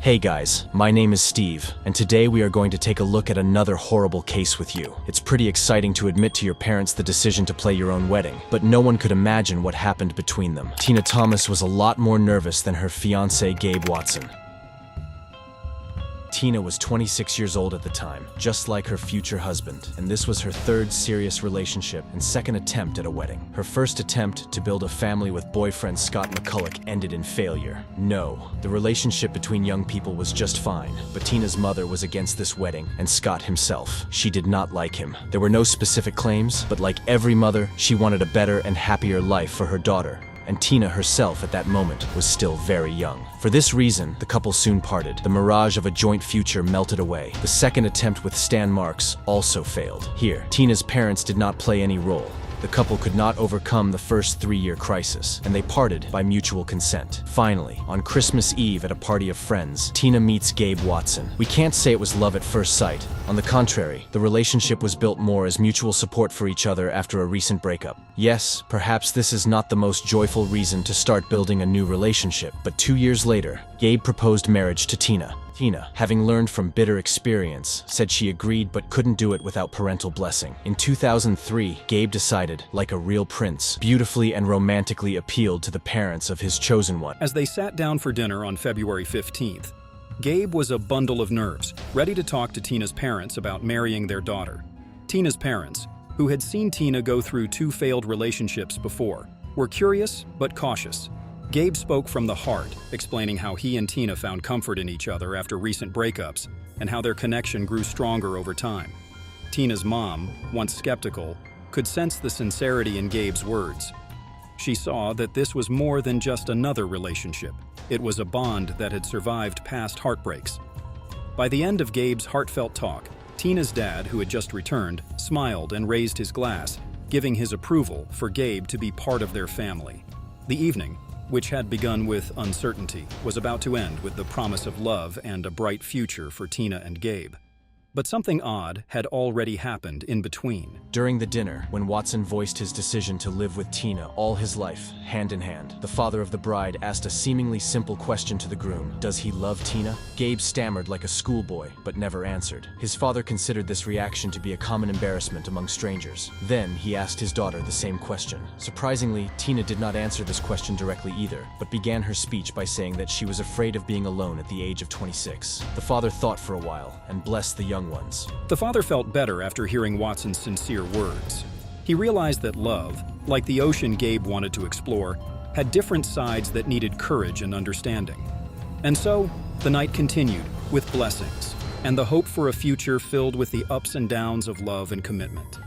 Hey guys, my name is Steve, and today we are going to take a look at another horrible case with you. It's pretty exciting to admit to your parents the decision to play your own wedding, but no one could imagine what happened between them. Tina Thomas was a lot more nervous than her fiancé Gabe Watson. Tina was 26 years old at the time, just like her future husband, and this was her third serious relationship and second attempt at a wedding. Her first attempt to build a family with boyfriend Scott McCulloch ended in failure. No, the relationship between young people was just fine, but Tina's mother was against this wedding, and Scott himself. She did not like him. There were no specific claims, but like every mother, she wanted a better and happier life for her daughter. And Tina herself at that moment was still very young. For this reason, the couple soon parted. The mirage of a joint future melted away. The second attempt with Stan Marks also failed. Here, Tina's parents did not play any role. The couple could not overcome the first 3-year crisis, and they parted by mutual consent. Finally, on Christmas Eve at a party of friends, Tina meets Gabe Watson. We can't say it was love at first sight. On the contrary, the relationship was built more as mutual support for each other after a recent breakup. Yes, perhaps this is not the most joyful reason to start building a new relationship, but 2 years later, Gabe proposed marriage to Tina. Tina, having learned from bitter experience, said she agreed but couldn't do it without parental blessing. In 2003, Gabe decided, like a real prince, beautifully and romantically appealed to the parents of his chosen one. As they sat down for dinner on February 15th, Gabe was a bundle of nerves, ready to talk to Tina's parents about marrying their daughter. Tina's parents, who had seen Tina go through 2 failed relationships before, were curious but cautious. Gabe spoke from the heart, explaining how he and Tina found comfort in each other after recent breakups and how their connection grew stronger over time. Tina's mom, once skeptical, could sense the sincerity in Gabe's words. She saw that this was more than just another relationship. It was a bond that had survived past heartbreaks. By the end of Gabe's heartfelt talk, Tina's dad, who had just returned, smiled and raised his glass, giving his approval for Gabe to be part of their family. The evening, which had begun with uncertainty, was about to end with the promise of love and a bright future for Tina and Gabe. But something odd had already happened in between. During the dinner, when Watson voiced his decision to live with Tina all his life, hand in hand, the father of the bride asked a seemingly simple question to the groom. Does he love Tina? Gabe stammered like a schoolboy, but never answered. His father considered this reaction to be a common embarrassment among strangers. Then he asked his daughter the same question. Surprisingly, Tina did not answer this question directly either, but began her speech by saying that she was afraid of being alone at the age of 26. The father thought for a while and blessed the young ones. The father felt better after hearing Watson's sincere words. He realized that love, like the ocean Gabe wanted to explore, had different sides that needed courage and understanding. And so, the night continued, with blessings, and the hope for a future filled with the ups and downs of love and commitment.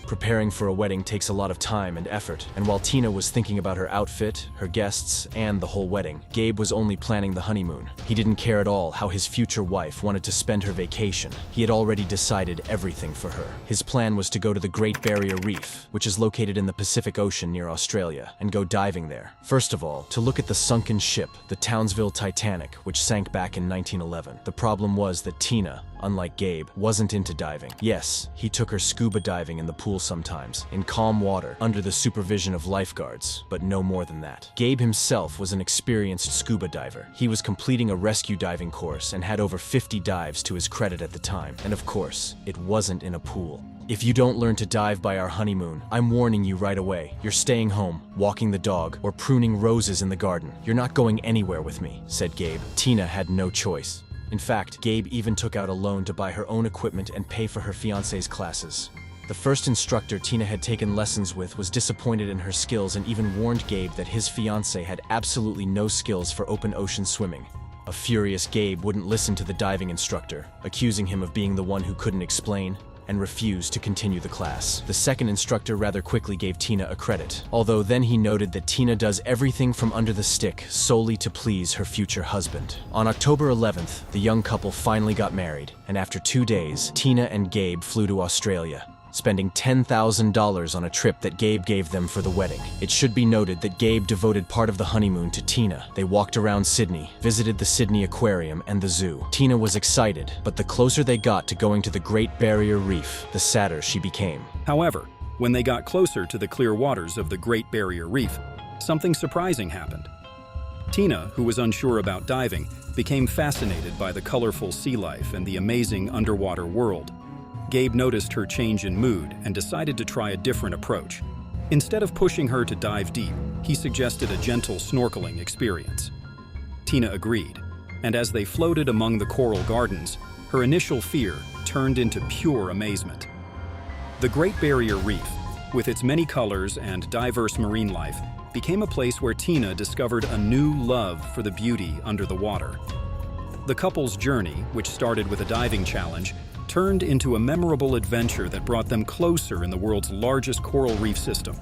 Preparing for a wedding takes a lot of time and effort, and while Tina was thinking about her outfit, her guests, and the whole wedding, Gabe was only planning the honeymoon. He didn't care at all how his future wife wanted to spend her vacation. He had already decided everything for her. His plan was to go to the Great Barrier Reef, which is located in the Pacific Ocean near Australia, and go diving there. First of all, to look at the sunken ship, the Townsville Titanic, which sank back in 1911. The problem was that Tina, unlike Gabe, wasn't into diving. Yes, he took her scuba diving in the pool sometimes, in calm water, under the supervision of lifeguards, but no more than that. Gabe himself was an experienced scuba diver. He was completing a rescue diving course and had over 50 dives to his credit at the time. And of course, it wasn't in a pool. If you don't learn to dive by our honeymoon, I'm warning you right away. You're staying home, walking the dog, or pruning roses in the garden. You're not going anywhere with me, said Gabe. Tina had no choice. In fact, Gabe even took out a loan to buy her own equipment and pay for her fiancé's classes. The first instructor Tina had taken lessons with was disappointed in her skills and even warned Gabe that his fiancé had absolutely no skills for open ocean swimming. A furious Gabe wouldn't listen to the diving instructor, accusing him of being the one who couldn't explain, and refused to continue the class. The second instructor rather quickly gave Tina a credit, although then he noted that Tina does everything from under the stick solely to please her future husband. On October 11th, the young couple finally got married, and after 2 days, Tina and Gabe flew to Australia, spending $10,000 on a trip that Gabe gave them for the wedding. It should be noted that Gabe devoted part of the honeymoon to Tina. They walked around Sydney, visited the Sydney Aquarium and the zoo. Tina was excited, but the closer they got to going to the Great Barrier Reef, the sadder she became. However, when they got closer to the clear waters of the Great Barrier Reef, something surprising happened. Tina, who was unsure about diving, became fascinated by the colorful sea life and the amazing underwater world. Gabe noticed her change in mood and decided to try a different approach. Instead of pushing her to dive deep, he suggested a gentle snorkeling experience. Tina agreed, and as they floated among the coral gardens, her initial fear turned into pure amazement. The Great Barrier Reef, with its many colors and diverse marine life, became a place where Tina discovered a new love for the beauty under the water. The couple's journey, which started with a diving challenge, turned into a memorable adventure that brought them closer in the world's largest coral reef system.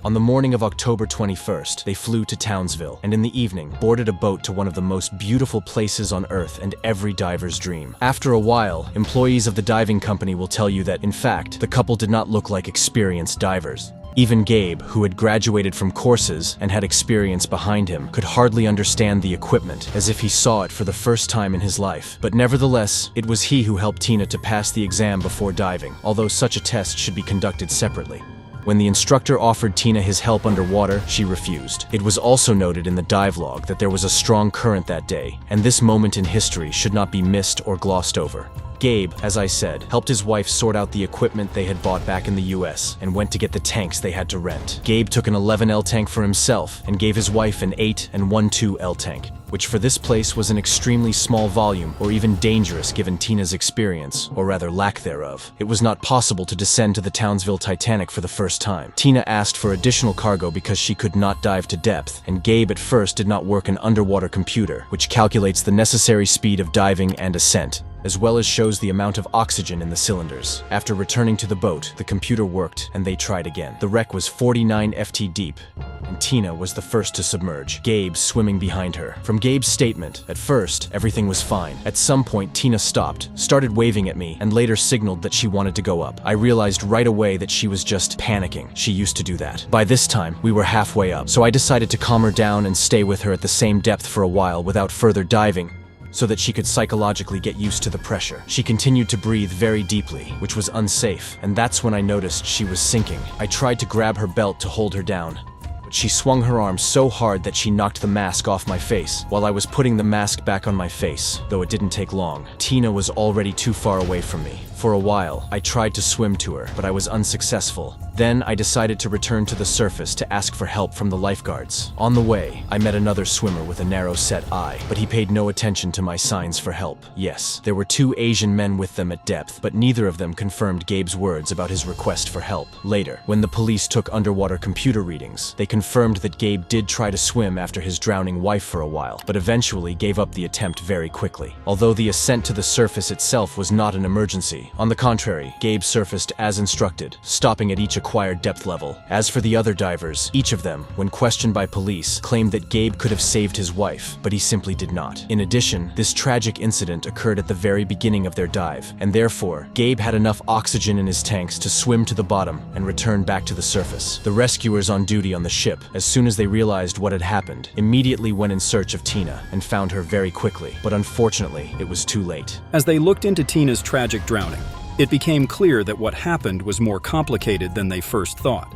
On the morning of October 21st, they flew to Townsville, and in the evening, boarded a boat to one of the most beautiful places on Earth and every diver's dream. After a while, employees of the diving company will tell you that, in fact, the couple did not look like experienced divers. Even Gabe, who had graduated from courses and had experience behind him, could hardly understand the equipment, as if he saw it for the first time in his life. But nevertheless, it was he who helped Tina to pass the exam before diving, although such a test should be conducted separately. When the instructor offered Tina his help underwater, she refused. It was also noted in the dive log that there was a strong current that day, and this moment in history should not be missed or glossed over. Gabe, as I said, helped his wife sort out the equipment they had bought back in the US and went to get the tanks they had to rent. Gabe took an 11L tank for himself and gave his wife an 8 and 1/2L tank, which for this place was an extremely small volume or even dangerous given Tina's experience, or rather lack thereof. It was not possible to descend to the Townsville Titanic for the first time. Tina asked for additional cargo because she could not dive to depth, and Gabe at first did not work an underwater computer, which calculates the necessary speed of diving and ascent, as well as shows the amount of oxygen in the cylinders. After returning to the boat, the computer worked, and they tried again. The wreck was 49 FT deep, and Tina was the first to submerge, Gabe swimming behind her. From Gabe's statement, at first, everything was fine. At some point, Tina stopped, started waving at me, and later signaled that she wanted to go up. I realized right away that she was just panicking. She used to do that. By this time, we were halfway up, so I decided to calm her down and stay with her at the same depth for a while without further diving, so that she could psychologically get used to the pressure. She continued to breathe very deeply, which was unsafe, and that's when I noticed she was sinking. I tried to grab her belt to hold her down, but she swung her arm so hard that she knocked the mask off my face, while I was putting the mask back on my face, though it didn't take long. Tina was already too far away from me. For a while, I tried to swim to her, but I was unsuccessful. Then I decided to return to the surface to ask for help from the lifeguards. On the way, I met another swimmer with a narrow-set eye, but he paid no attention to my signs for help. Yes, there were 2 Asian men with them at depth, but neither of them confirmed Gabe's words about his request for help. Later, when the police took underwater computer readings, they confirmed that Gabe did try to swim after his drowning wife for a while, but eventually gave up the attempt very quickly. Although the ascent to the surface itself was not an emergency, on the contrary, Gabe surfaced as instructed, stopping at each acquired depth level. As for the other divers, each of them, when questioned by police, claimed that Gabe could have saved his wife, but he simply did not. In addition, this tragic incident occurred at the very beginning of their dive, and therefore, Gabe had enough oxygen in his tanks to swim to the bottom and return back to the surface. The rescuers on duty on the ship, as soon as they realized what had happened, immediately went in search of Tina and found her very quickly, but unfortunately, it was too late. As they looked into Tina's tragic drowning, it became clear that what happened was more complicated than they first thought.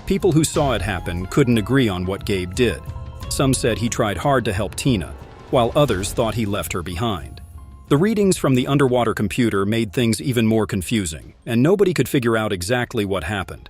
People who saw it happen couldn't agree on what Gabe did. Some said he tried hard to help Tina, while others thought he left her behind. The readings from the underwater computer made things even more confusing, and nobody could figure out exactly what happened.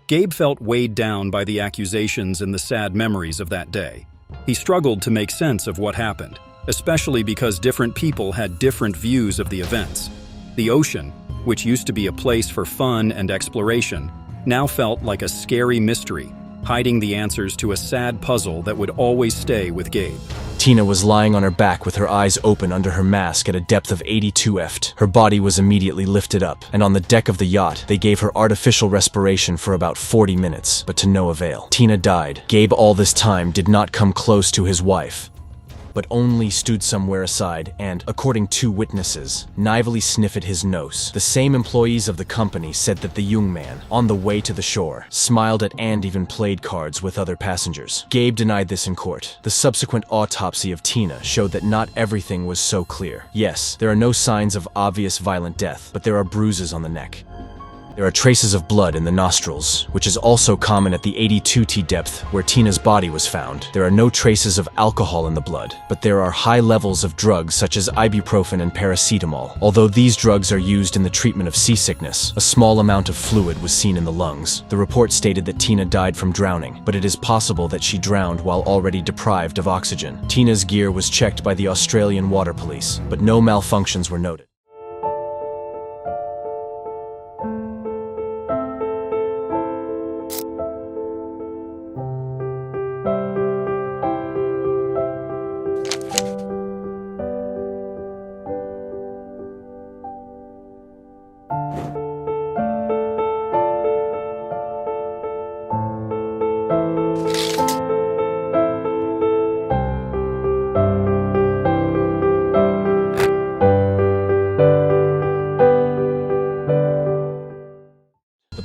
Gabe felt weighed down by the accusations and the sad memories of that day. He struggled to make sense of what happened, especially because different people had different views of the events. The ocean, which used to be a place for fun and exploration, now felt like a scary mystery, hiding the answers to a sad puzzle that would always stay with Gabe. Tina was lying on her back with her eyes open under her mask at a depth of 82 ft. Her body was immediately lifted up, and on the deck of the yacht, they gave her artificial respiration for about 40 minutes, but to no avail. Tina died. Gabe all this time did not come close to his wife, but only stood somewhere aside and, according to witnesses, naively sniffed at his nose. The same employees of the company said that the young man, on the way to the shore, smiled at and even played cards with other passengers. Gabe denied this in court. The subsequent autopsy of Tina showed that not everything was so clear. Yes, there are no signs of obvious violent death, but there are bruises on the neck. There are traces of blood in the nostrils, which is also common at the 82T depth where Tina's body was found. There are no traces of alcohol in the blood, but there are high levels of drugs such as ibuprofen and paracetamol. Although these drugs are used in the treatment of seasickness, a small amount of fluid was seen in the lungs. The report stated that Tina died from drowning, but it is possible that she drowned while already deprived of oxygen. Tina's gear was checked by the Australian Water Police, but no malfunctions were noted.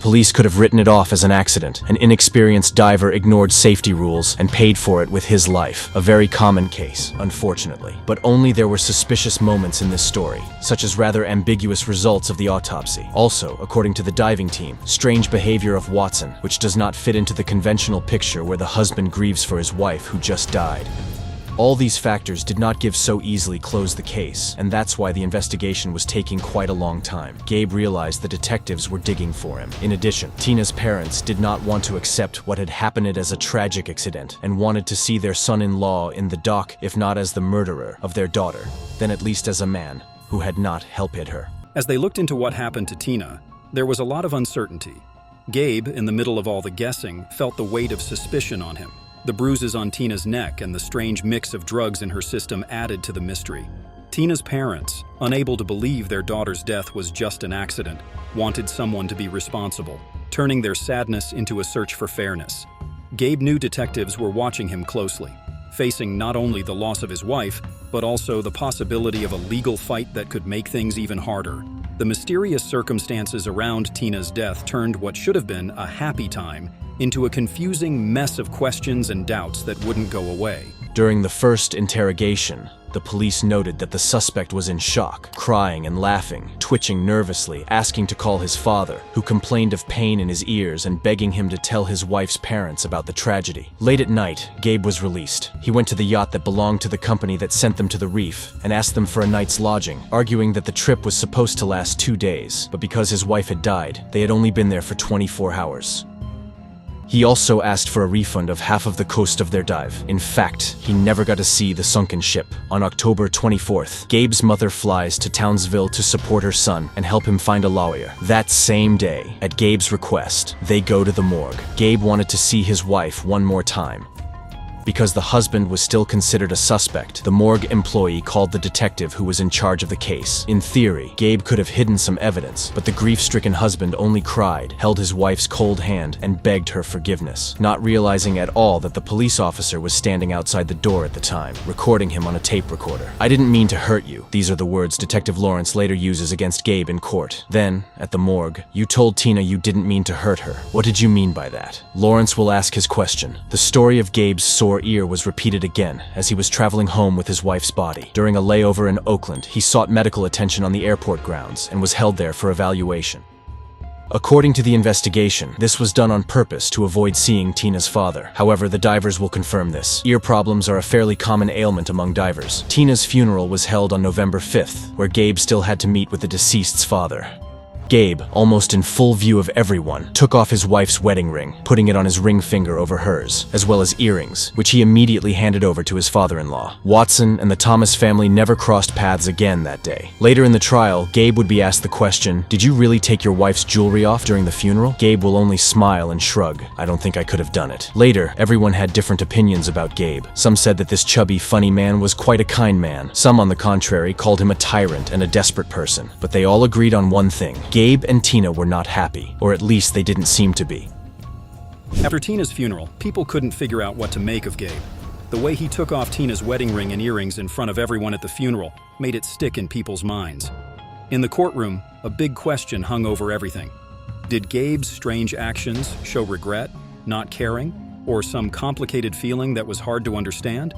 Police could have written it off as an accident. An inexperienced diver ignored safety rules and paid for it with his life. A very common case, unfortunately. But only there were suspicious moments in this story, such as rather ambiguous results of the autopsy. Also, according to the diving team, strange behavior of Watson, which does not fit into the conventional picture where the husband grieves for his wife who just died. All these factors did not give so easily close the case, and that's why the investigation was taking quite a long time. Gabe realized the detectives were digging for him. In addition, Tina's parents did not want to accept what had happened as a tragic accident and wanted to see their son-in-law in the dock, if not as the murderer of their daughter, then at least as a man who had not helped her. As they looked into what happened to Tina, there was a lot of uncertainty. Gabe, in the middle of all the guessing, felt the weight of suspicion on him. The bruises on Tina's neck and the strange mix of drugs in her system added to the mystery. Tina's parents, unable to believe their daughter's death was just an accident, wanted someone to be responsible, turning their sadness into a search for fairness. Gabe knew detectives were watching him closely, facing not only the loss of his wife, but also the possibility of a legal fight that could make things even harder. The mysterious circumstances around Tina's death turned what should have been a happy time into a confusing mess of questions and doubts that wouldn't go away. During the first interrogation, the police noted that the suspect was in shock, crying and laughing, twitching nervously, asking to call his father, who complained of pain in his ears and begging him to tell his wife's parents about the tragedy. Late at night, Gabe was released. He went to the yacht that belonged to the company that sent them to the reef and asked them for a night's lodging, arguing that the trip was supposed to last 2 days, but because his wife had died, they had only been there for 24 hours. He also asked for a refund of half of the cost of their dive. In fact, he never got to see the sunken ship. On October 24th, Gabe's mother flies to Townsville to support her son and help him find a lawyer. That same day, at Gabe's request, they go to the morgue. Gabe wanted to see his wife one more time. Because the husband was still considered a suspect, the morgue employee called the detective who was in charge of the case. In theory, Gabe could have hidden some evidence, but the grief-stricken husband only cried, held his wife's cold hand, and begged her forgiveness, not realizing at all that the police officer was standing outside the door at the time, recording him on a tape recorder. "I didn't mean to hurt you." These are the words Detective Lawrence later uses against Gabe in court. Then, at the morgue, "You told Tina you didn't mean to hurt her. What did you mean by that?" Lawrence will ask his question. The story of Gabe's sore ear was repeated again as he was traveling home with his wife's body. During a layover in Oakland, he sought medical attention on the airport grounds and was held there for evaluation. According to the investigation, this was done on purpose to avoid seeing Tina's father. However, the divers will confirm this. Ear problems are a fairly common ailment among divers. Tina's funeral was held on November 5th, where Gabe still had to meet with the deceased's father. Gabe, almost in full view of everyone, took off his wife's wedding ring, putting it on his ring finger over hers, as well as earrings, which he immediately handed over to his father-in-law. Watson and the Thomas family never crossed paths again that day. Later in the trial, Gabe would be asked the question, "Did you really take your wife's jewelry off during the funeral?" Gabe will only smile and shrug. "I don't think I could have done it." Later, everyone had different opinions about Gabe. Some said that this chubby, funny man was quite a kind man. Some, on the contrary, called him a tyrant and a desperate person. But they all agreed on one thing. Gabe and Tina were not happy, or at least they didn't seem to be. After Tina's funeral, people couldn't figure out what to make of Gabe. The way he took off Tina's wedding ring and earrings in front of everyone at the funeral made it stick in people's minds. In the courtroom, a big question hung over everything. Did Gabe's strange actions show regret, not caring, or some complicated feeling that was hard to understand?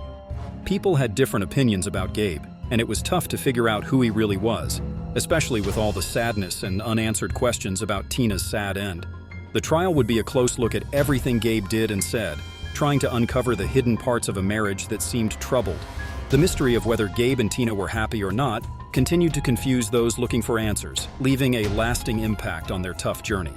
People had different opinions about Gabe, and it was tough to figure out who he really was. especially with all the sadness and unanswered questions about Tina's sad end. The trial would be a close look at everything Gabe did and said, trying to uncover the hidden parts of a marriage that seemed troubled. The mystery of whether Gabe and Tina were happy or not continued to confuse those looking for answers, leaving a lasting impact on their tough journey.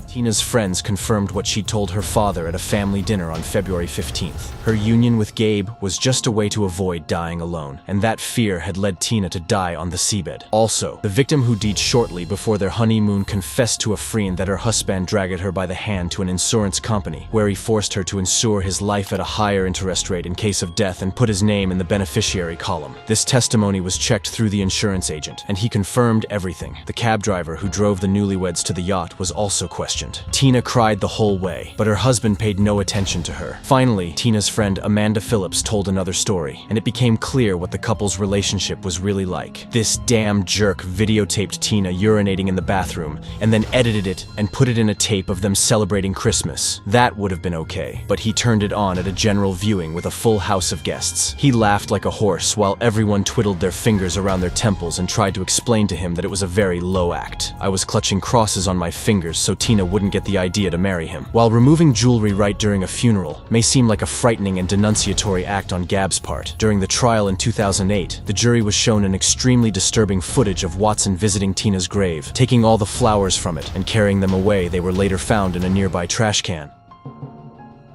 Tina's friends confirmed what she told her father at a family dinner on February 15th. Her union with Gabe was just a way to avoid dying alone, and that fear had led Tina to die on the seabed. Also, the victim who died shortly before their honeymoon confessed to a friend that her husband dragged her by the hand to an insurance company, where he forced her to insure his life at a higher interest rate in case of death and put his name in the beneficiary column. This testimony was checked through the insurance agent, and he confirmed everything. The cab driver who drove the newlyweds to the yacht was also questioned. Tina cried the whole way, but her husband paid no attention to her. Finally, Tina's friend Amanda Phillips told another story, and it became clear what the couple's relationship was really like. This damn jerk videotaped Tina urinating in the bathroom, and then edited it and put it in a tape of them celebrating Christmas. That would have been okay, but he turned it on at a general viewing with a full house of guests. He laughed like a horse while everyone twiddled their fingers around their temples and tried to explain to him that it was a very low act. I was clutching crosses on my fingers so Tina wouldn't get the idea to marry him. While removing jewelry right during a funeral may seem like a frightening and denunciatory act on Gabe's part, during the trial in 2008, the jury was shown an extremely disturbing footage of Watson visiting Tina's grave, taking all the flowers from it and carrying them away. They were later found in a nearby trash can.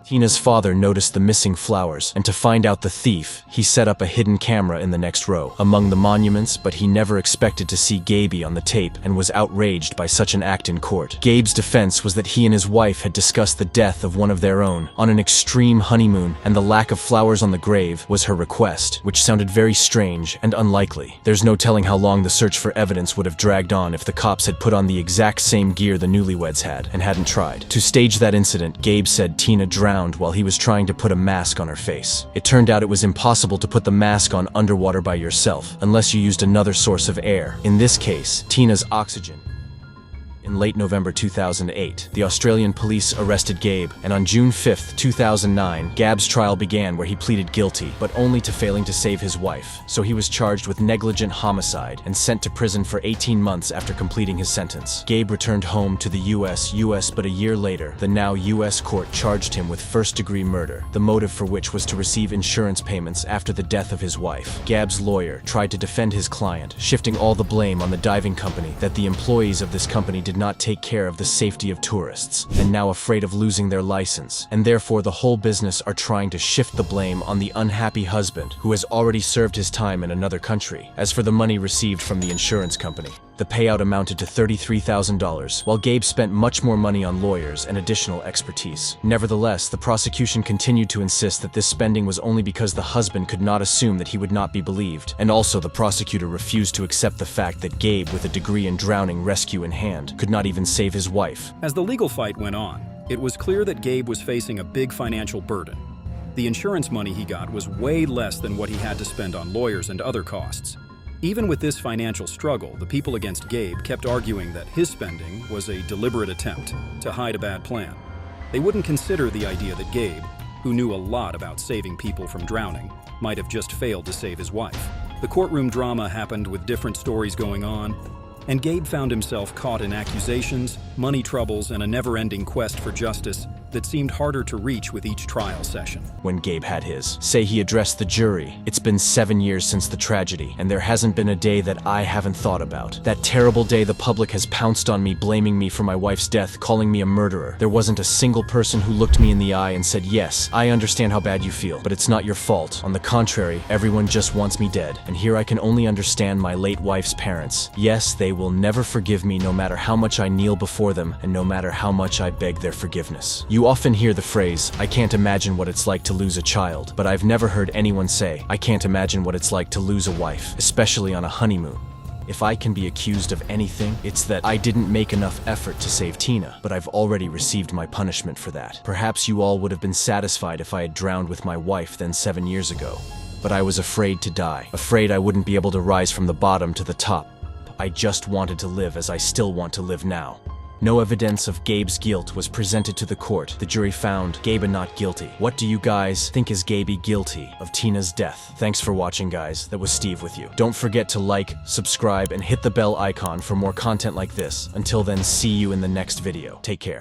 Tina's father noticed the missing flowers, and to find out the thief, he set up a hidden camera in the next row, among the monuments, but he never expected to see Gabe on the tape and was outraged by such an act in court. Gabe's defense was that he and his wife had discussed the death of one of their own on an extreme honeymoon, and the lack of flowers on the grave was her request, which sounded very strange and unlikely. There's no telling how long the search for evidence would have dragged on if the cops had put on the exact same gear the newlyweds had and hadn't tried. To stage that incident, Gabe said Tina drowned while he was trying to put a mask on her face. It turned out it was impossible to put the mask on underwater by yourself, unless you used another source of air. In this case, Tina's oxygen. In late November 2008, the Australian police arrested Gabe, and on June 5, 2009, Gabe's trial began where he pleaded guilty, but only to failing to save his wife. So he was charged with negligent homicide and sent to prison for 18 months after completing his sentence. Gabe returned home to the US, but a year later, the now US court charged him with first-degree murder, the motive for which was to receive insurance payments after the death of his wife. Gabe's lawyer tried to defend his client, shifting all the blame on the diving company, that the employees of this company did not take care of the safety of tourists, and now afraid of losing their license, and therefore the whole business are trying to shift the blame on the unhappy husband who has already served his time in another country. As for the money received from the insurance company, the payout amounted to $33,000, while Gabe spent much more money on lawyers and additional expertise. Nevertheless, the prosecution continued to insist that this spending was only because the husband could not assume that he would not be believed, and also the prosecutor refused to accept the fact that Gabe, with a degree in drowning rescue in hand, could not even save his wife. As the legal fight went on, it was clear that Gabe was facing a big financial burden. The insurance money he got was way less than what he had to spend on lawyers and other costs. Even with this financial struggle, the people against Gabe kept arguing that his spending was a deliberate attempt to hide a bad plan. They wouldn't consider the idea that Gabe, who knew a lot about saving people from drowning, might have just failed to save his wife. The courtroom drama happened with different stories going on, and Gabe found himself caught in accusations, money troubles, and a never-ending quest for justice that seemed harder to reach with each trial session. When Gabe had his say, he addressed the jury. It's been 7 years since the tragedy, and there hasn't been a day that I haven't thought about. That terrible day the public has pounced on me, blaming me for my wife's death, calling me a murderer. There wasn't a single person who looked me in the eye and said, yes, I understand how bad you feel, but it's not your fault. On the contrary, everyone just wants me dead. And here I can only understand my late wife's parents. Yes, they will never forgive me no matter how much I kneel before them and no matter how much I beg their forgiveness. You often hear the phrase, I can't imagine what it's like to lose a child, but I've never heard anyone say, I can't imagine what it's like to lose a wife, especially on a honeymoon. If I can be accused of anything, it's that I didn't make enough effort to save Tina, but I've already received my punishment for that. Perhaps you all would have been satisfied if I had drowned with my wife then 7 years ago, but I was afraid to die, afraid I wouldn't be able to rise from the bottom to the top. I just wanted to live as I still want to live now. No evidence of Gabe's guilt was presented to the court. The jury found Gabe not guilty. What do you guys think? Is Gabe guilty of Tina's death? Thanks for watching, guys. That was Steve with you. Don't forget to like, subscribe, and hit the bell icon for more content like this. Until then, see you in the next video. Take care.